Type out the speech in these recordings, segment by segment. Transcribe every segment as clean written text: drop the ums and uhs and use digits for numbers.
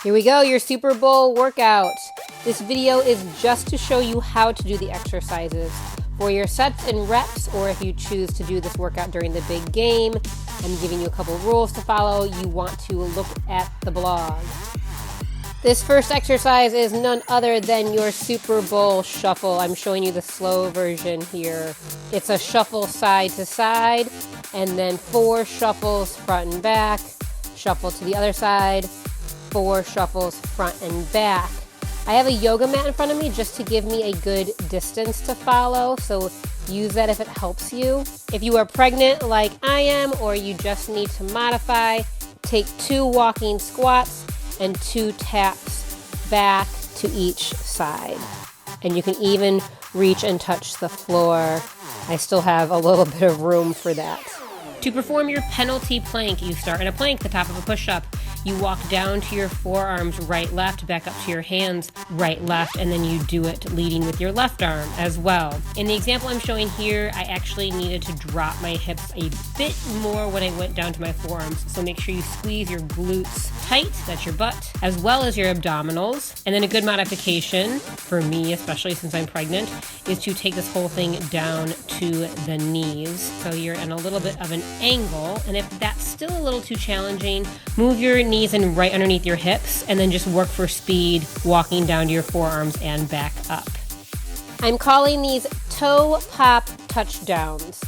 Here we go, your Super Bowl workout. This video is just to show you how to do the exercises. For your sets and reps, or if you choose to do this workout during the big game, I'm giving you a couple rules to follow. You want to look at the blog. This first exercise is none other than your Super Bowl shuffle. I'm showing you the slow version here. It's a shuffle side to side, and then 4 shuffles front and back, shuffle to the other side, 4 shuffles front and back. I have a yoga mat in front of me just to give me a good distance to follow, so use that if it helps you. If you are pregnant like I am, or you just need to modify, take 2 walking squats and 2 taps back to each side. And you can even reach and touch the floor. I still have a little bit of room for that. To perform your penalty plank, you start in a plank, the top of a push-up. You walk down to your forearms, right, left, back up to your hands, right, left, and then you do it leading with your left arm as well. In the example I'm showing here, I actually needed to drop my hips a bit more when I went down to my forearms. So make sure you squeeze your glutes tight, that's your butt, as well as your abdominals. And then a good modification, for me especially since I'm pregnant, is to take this whole thing down to the knees. So you're in a little bit of an angle, and if that's still a little too challenging, move your knees in right underneath your hips, and then just work for speed, walking down to your forearms and back up. I'm calling these toe pop touchdowns.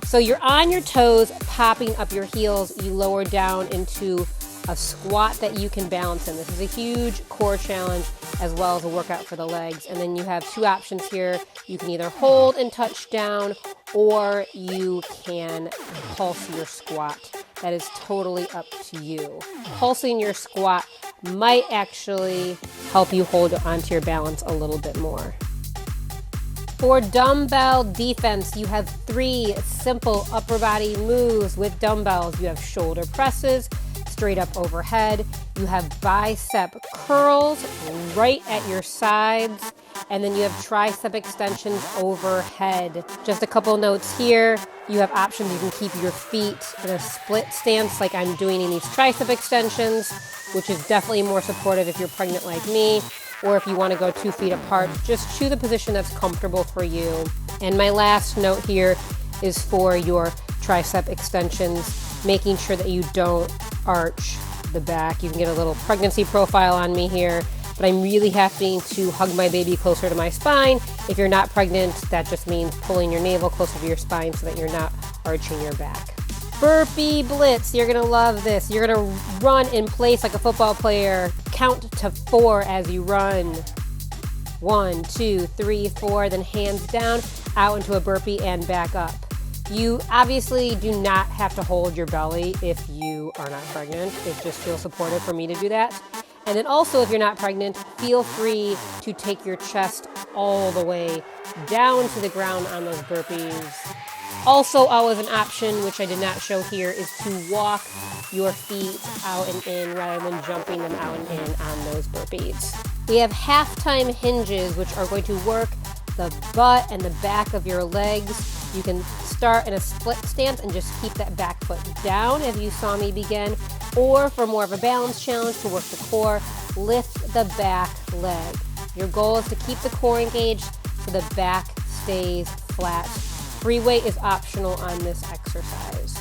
So you're on your toes, popping up your heels, you lower down into a squat that you can balance in. This is a huge core challenge as well as a workout for the legs. And then you have 2 options here. You can either hold and touch down, or you can pulse your squat. That is totally up to you. Pulsing your squat might actually help you hold onto your balance a little bit more. For dumbbell defense, you have 3 simple upper body moves with dumbbells. You have shoulder presses, straight up overhead. You have bicep curls right at your sides, and then you have tricep extensions overhead. Just a couple notes here. You have options. You can keep your feet in a split stance like I'm doing in these tricep extensions, which is definitely more supportive if you're pregnant like me, or if you want to go 2 feet apart. Just choose a position that's comfortable for you. And my last note here is for your tricep extensions, making sure that you don't arch the back. You can get a little pregnancy profile on me here, but I'm really having to hug my baby closer to my spine. If you're not pregnant, that just means pulling your navel closer to your spine so that you're not arching your back. Burpee Blitz, you're gonna love this. You're gonna run in place like a football player. Count to 4 as you run. 1, 2, 3, 4, then hands down, out into a burpee and back up. You obviously do not have to hold your belly if you are not pregnant. It just feels supportive for me to do that. And then also, if you're not pregnant, feel free to take your chest all the way down to the ground on those burpees. Also, always an option, which I did not show here, is to walk your feet out and in rather than jumping them out and in on those burpees. We have halftime hinges, which are going to work the butt and the back of your legs. You can start in a split stance and just keep that back foot down if you saw me begin, or for more of a balance challenge to work the core, lift the back leg. Your goal is to keep the core engaged so the back stays flat. Free weight is optional on this exercise.